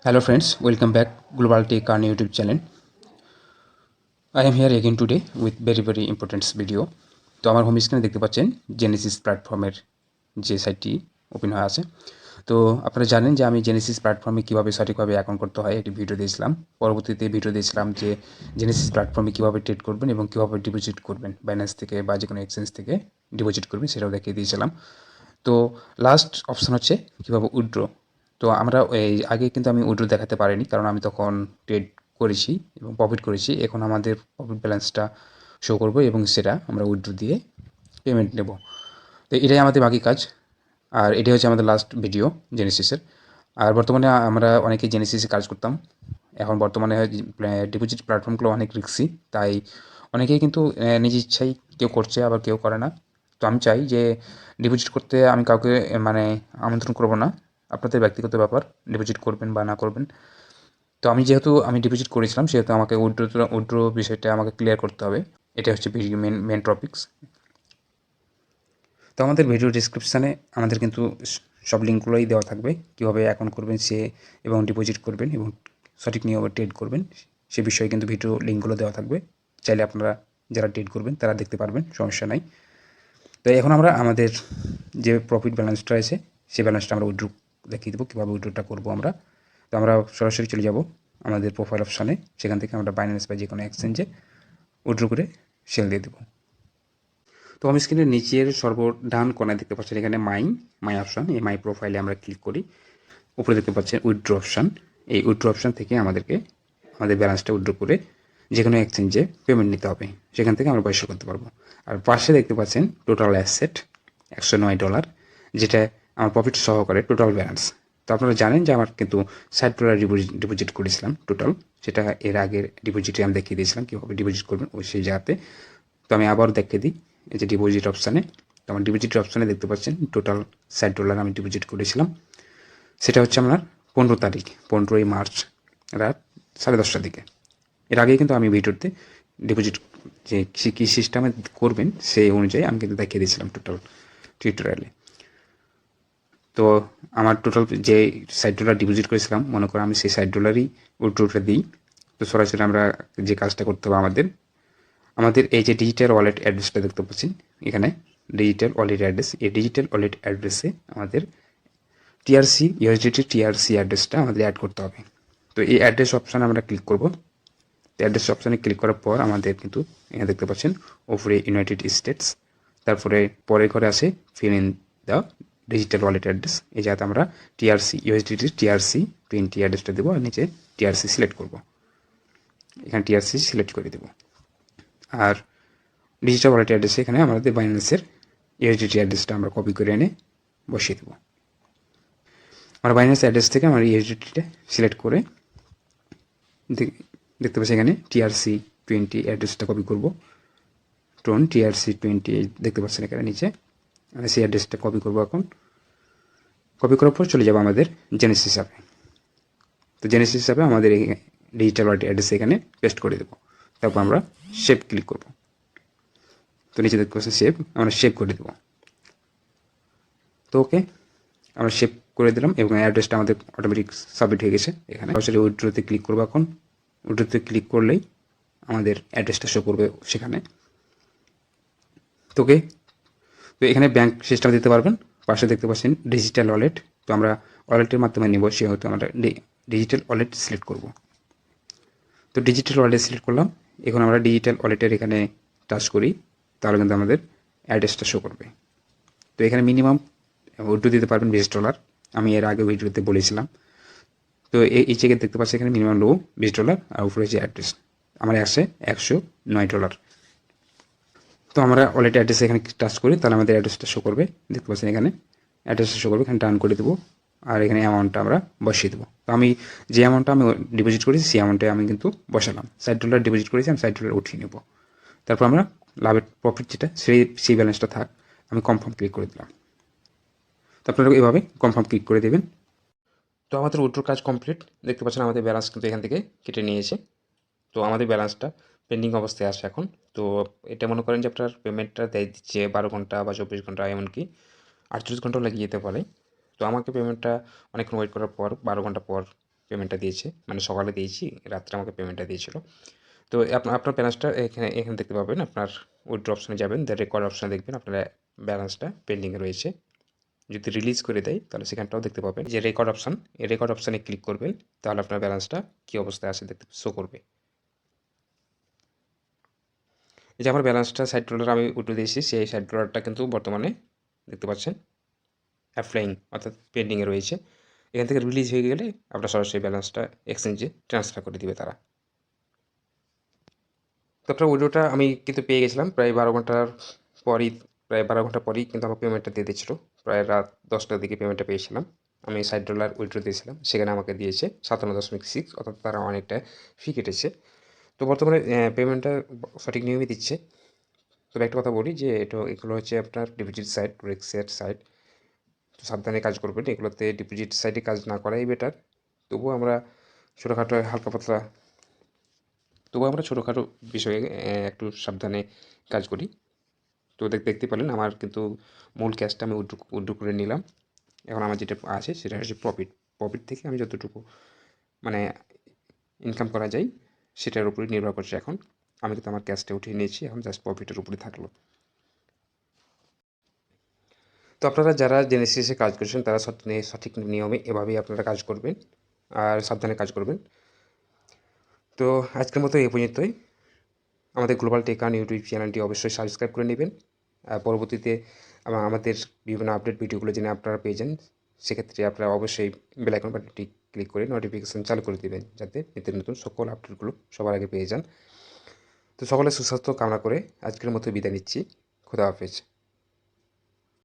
Hello friends, welcome back globaltechearn YouTube channel. I am here again today with very important video. তো আমার home স্ক্রিনে দেখতে পাচ্ছেন Genesis প্ল্যাটফর্মের যে সাইটটি ওপেন হয়ে আছে। তো আপনারা জানেন যে আমি জেনেসিস প্ল্যাটফর্মে কীভাবে সঠিকভাবে অ্যাকাউন্ট করতে হয় একটি ভিডিও দিয়েছিলাম। পরবর্তীতে ভিডিও দিয়েছিলাম যে জেনেসিস প্ল্যাটফর্মে কীভাবে ট্রেড করবেন এবং কীভাবে ডিপোজিট করবেন, বাইন্যান্স থেকে বা যে কোনো এক্সচেঞ্জ থেকে ডিপোজিট করবেন সেটাও দেখিয়ে দিয়েছিলাম। তো লাস্ট অপশন হচ্ছে কীভাবে উইথড্র। তো আমরা এই আগে কিন্তু আমি উইথড্র দেখাতে পারিনি, কারণ আমি তখন ট্রেড করেছি এবং প্রফিট করেছি। এখন আমাদের প্রফিট ব্যালেন্সটা শো করবো এবং সেটা আমরা উইথড্র দিয়ে পেমেন্ট নেব। তো এটাই আমাদের বাকি কাজ, আর এটাই হচ্ছে আমাদের লাস্ট ভিডিও জেনেসিসের। আর বর্তমানে আমরা অনেকেই জেনেসিসে কাজ করতাম। এখন বর্তমানে ডিপোজিট প্ল্যাটফর্মগুলো অনেক রিস্কি, তাই অনেকেই কিন্তু নিজ ইচ্ছাই কেউ করছে, আবার কেউ করে না। তো আমি চাই যে ডিপোজিট করতে আমি কাউকে আমন্ত্রণ করব না, আপনাদের ব্যক্তিগত ব্যাপার ডিপোজিট করবেন বা না করবেন। তো যেহেতু আমি ডিপোজিট করেছিলাম, সেহেতু আমাকে উইথড্র বিষয়টা আমাকে ক্লিয়ার করতে হবে। এটা হচ্ছে ভিডিও মেন টপিকস। তো আমাদের ভিডিও ডিসক্রিপশানে আমাদের কিন্তু সব লিঙ্কগুলোই দেওয়া থাকবে, কীভাবে অ্যাকাউন্ট করবেন এবং ডিপোজিট করবেন এবং সঠিক নিয়মে ট্রেড করবেন সে বিষয়ে কিন্তু ভিডিও লিঙ্কগুলো দেওয়া থাকবে। চাইলে আপনারা যারা ট্রেড করবেন তারা দেখতে পারবেন, সমস্যা নাই। তো এখন আমরা আমাদের যে প্রফিট ব্যালেন্সটা আছে সেই ব্যালেন্সটা আমরা উইথড্র দেখিয়ে দেবো, কীভাবে উইথড্রটা করবো আমরা। তো আমরা সরাসরি চলে যাব আমাদের প্রোফাইল অপশানে, সেখান থেকে আমরা বাইন্যান্স বা যে কোনো এক্সচেঞ্জে উইথড্র করে সেল দিয়ে দেবো। তো হোম স্ক্রিনের নিচের ডান কোনায় দেখতে পাচ্ছেন এখানে মাই অপশান, এই মাই প্রোফাইলে আমরা ক্লিক করি। উপরে দেখতে পাচ্ছেন উইথড্র অপশান, এই উইথড্র অপশান থেকে আমাদের ব্যালেন্সটা উইথড্র করে যে কোনো এক্সচেঞ্জে পেমেন্ট নিতে হবে, সেখান থেকে আমরা পয়সা করতে পারবো। আর পাশে দেখতে পাচ্ছেন টোটাল অ্যাসেট $109, যেটা আমার প্রফিট সহকারে টোটাল ব্যালেন্স। তো আপনারা জানেন যে আমার কিন্তু $60 ডিপোজিট করেছিলাম টোটাল, সেটা এর আগের ডিপোজিটে আমি দেখিয়ে দিয়েছিলাম কীভাবে ডিপোজিট করবেন ওই সেই জায়গাতে। তো আমি আবার দেখিয়ে দিই, এই যে ডিপোজিট অপশানে, তো আমার ডিপোজিট অপশানে দেখতে পাচ্ছেন টোটাল $60 আমি ডিপোজিট করেছিলাম। সেটা হচ্ছে আপনার 15ই মার্চ রাত 10:30টার দিকে। এর আগেই কিন্তু আমি ভিডিওতে ডিপোজিট যে কী সিস্টেমে করবেন সেই অনুযায়ী আমি কিন্তু দেখিয়ে দিয়েছিলাম টোটাল টিউটোরিয়ালে। তো আমার টোটাল যে $60 ডিপোজিট করেছিলাম, মনে করো আমি সেই $60 উইথড্রটা দিই। তো সরাসরি আমরা যে কাজটা করতে হবে, আমাদের এই যে ডিজিটাল ওয়ালেট অ্যাড্রেসটা দেখতে পাচ্ছেন এখানে, ডিজিটাল ওয়ালেট অ্যাড্রেস, এই ডিজিটাল ওয়ালেট অ্যাড্রেসে আমাদের টিআরসি অ্যাড্রেসটা আমাদের অ্যাড করতে হবে। তো এই অ্যাড্রেস অপশানে আমরা ক্লিক করব। অ্যাড্রেস অপশানে ক্লিক করার পর আমাদের কিন্তু এখানে দেখতে পাচ্ছেন উপরে ইউনাইটেড স্টেটস, তারপরে পরের ঘরে আছে fill in the digital wallet address. এই জায়গাতে আমরা টিআরসি অ্যাড্রেসটা দেবো, আর নিচে টিআরসি সিলেক্ট করব। এখানে টিআরসি সিলেক্ট করে দেবো। আর ডিজিটাল ওয়ালেট অ্যাড্রেসে এখানে আমাদের বাইন্যান্সের ইউএসডিটি অ্যাড্রেসটা আমরা কপি করে এনে বসিয়ে দেবো। আমরা বাইন্যান্স অ্যাড্রেস থেকে আমরা ইউএসডিটিটা সিলেক্ট করে দেখতে পাচ্ছি এখানে TRC20 অ্যাড্রেসটা কপি করব। TRC20 দেখতে পাচ্ছেন এখানে নিচে, আমি সেই অ্যাড্রেসটা কপি করব। এখন কপি করার পর চলে যাব আমাদের জেনেসিস অ্যাপে। তো জেনেসিস অ্যাপে আমাদের এই ডিজিটাল ওয়ালেট অ্যাড্রেস এখানে পেস্ট করে দেবো। তারপর আমরা সেভ ক্লিক করব। তো নিচে দেখতে পাচ্ছেন সেভ, আমরা সেভ করে দেবো। তো ওকে, আমরা সেভ করে দিলাম এবং অ্যাড্রেসটা আমাদের অটোমেটিক সাবমিট হয়ে গেছে। এখানে সরাসরি উইথড্রতে ক্লিক করবো। এখন উইথড্রতে ক্লিক করলেই আমাদের অ্যাড্রেসটা শো করবে সেখানে। তো ওকে, তো এখানে ব্যাঙ্ক সিস্টেম দিতে পারবেন। পাশে দেখতে পাচ্ছেন ডিজিটাল ওয়ালেট, তো আমরা ওয়ালেটের মাধ্যমে নিব, সেহেতু আমরা ডিজিটাল ওয়ালেট সিলেক্ট করব। তো ডিজিটাল ওয়ালেট সিলেক্ট করলাম। এখন আমরা ডিজিটাল ওয়ালেটের এখানে টাচ করি, তাহলে কিন্তু আমাদের অ্যাড্রেসটা শো করবে। তো এখানে মিনিমাম উইথড্র দিতে পারবেন $20, আমি এর আগে ভিডিওতে বলেছিলাম। তো এই চেকে দেখতে পাচ্ছি এখানে মিনিমাম লো $20, আর উপরে যে অ্যাড্রেস আমার আসে $109। তো আমরা ওয়ালেট অ্যাড্রেস এখানে টাচ করি, তাহলে আমাদের অ্যাড্রেসটা শো করবে। দেখতে পাচ্ছেন এখানে অ্যাড্রেসটা শো করবে, এখানে টার্ন করে দেবো, আর এখানে অ্যামাউন্টটা আমরা বসিয়ে দেবো। তো আমি যে অ্যামাউন্টটা আমি ডিপোজিট করেছি সেই অ্যামাউন্টে আমি কিন্তু বসালাম। $60 ডিপোজিট করেছি, আমি $60 উঠিয়ে নেব। তারপর আমরা লাভের প্রফিট যেটা সেই ব্যালেন্সটা থাক, আমি কনফার্ম ক্লিক করে দিলাম। তো আপনারা এভাবে কনফার্ম ক্লিক করে দেবেন। তো আমাদের উইথড্র কাজ কমপ্লিট। দেখতে পাচ্ছেন আমাদের ব্যালেন্স কিন্তু এখান থেকে কেটে নিয়েছে। তো আমাদের ব্যালেন্সটা পেন্ডিং অবস্থায় আছে এখন। তো এটা মনে করেন যে আপনার পেমেন্টটা দিচ্ছে 12 ঘন্টা বা 24 ঘন্টা, এমনকি 48 ঘন্টাও লেগে যেতে পারে। তো আমাকে পেমেন্টটা অনেকক্ষণ ওয়েট করার পর 12 ঘন্টা পর পেমেন্টটা দিয়েছে, মানে সকালে দিয়েছি, রাত্রে আমাকে পেমেন্টটা দিয়েছিল। তো আপনার ব্যালেন্সটা এখানে দেখতে পাবেন। আপনার উইথড্র অপশনে যাবেন, রেকর্ড অপশনে দেখবেন আপনার ব্যালেন্সটা পেন্ডিংয়ে রয়েছে। যদি রিলিজ করে দেয় তাহলে সেখানটাও দেখতে পাবেন যে রেকর্ড অপশন, এই রেকর্ড অপশানে ক্লিক করবেন, তাহলে আপনার ব্যালেন্সটা কী অবস্থায় আছে দেখতে শো করবে। এই যে আমার ব্যালেন্সটা $60 আমি উঠে দিয়েছি, সেই $60টা কিন্তু বর্তমানে দেখতে পাচ্ছেন অ্যাপ্লাইং অর্থাৎ পেন্ডিংয়ে রয়েছে। এখান থেকে রিলিজ হয়ে গেলে আপনার সরাসরি ব্যালেন্সটা এক্সচেঞ্জে ট্রান্সফার করে দিবে তারা। তো আপনার উইড্রোটা আমি কিন্তু পেয়ে গেছিলাম প্রায় 12 ঘন্টা পরেই কিন্তু আমার পেমেন্টটা দিয়ে দিয়েছিলো। প্রায় রাত 10টার দিকে পেমেন্টটা পেয়েছিলাম। আমি $60 উইথড্র দিয়েছিলাম, সেখানে আমাকে দিয়েছে 57.6, অর্থাৎ তারা অনেকটা ফি কেটেছে। তো বর্তমানে পেমেন্টটা সঠিক নিয়মে দিচ্ছে। তবে একটা কথা বলি যে এগুলো হচ্ছে আপনার ডিপোজিট সাইট, রিস্কের সাইট। তো সাবধানে কাজ করবেন, এগুলোতে ডিপোজিট সাইটে কাজ না করাই বেটার। তবুও আমরা ছোটোখাটো হালকা পাতলা ছোটোখাটো বিষয়ে একটু সাবধানে কাজ করি। তো দেখতে পেলেন আমার কিন্তু মূল ক্যাশটা আমি উইথড্র করে নিলাম। এখন আমার যেটা আছে সেটা হচ্ছে প্রফিট থেকে আমি যতটুকু মানে ইনকাম করা যায় সেটার উপরে নির্ভর করছে। এখন আমি কিন্তু আমার ক্যাশটা উঠিয়ে নিয়েছি, এখন জাস্ট প্রফিটের উপরে থাকলো। তো আপনারা যারা জেনেসিসে কাজ করছেন তারা সঠিক নিয়মে এভাবেই আপনারা কাজ করবেন আর সাবধানে কাজ করবেন। তো আজকের মতো এই পর্যন্তই। আমাদের গ্লোবাল টেক আর্ন ইউটিউব চ্যানেলটি অবশ্যই সাবস্ক্রাইব করে নেবেন। পরবর্তীতে আমাদের বিভিন্ন আপডেট ভিডিওগুলো যেন আপনারা পেয়ে যান, সেক্ষেত্রে আপনারা অবশ্যই বেল আইকন বাটনটি ক্লিক করে নোটিফিকেশান চালু করে দেবেন, যাতে নিত্য নতুন সকল আপডেটগুলো সবার আগে পেয়ে যান। তো সকলের সুস্বাস্থ্য কামনা করে আজকের মতো বিদায় নিচ্ছি। খোদা হাফেজ।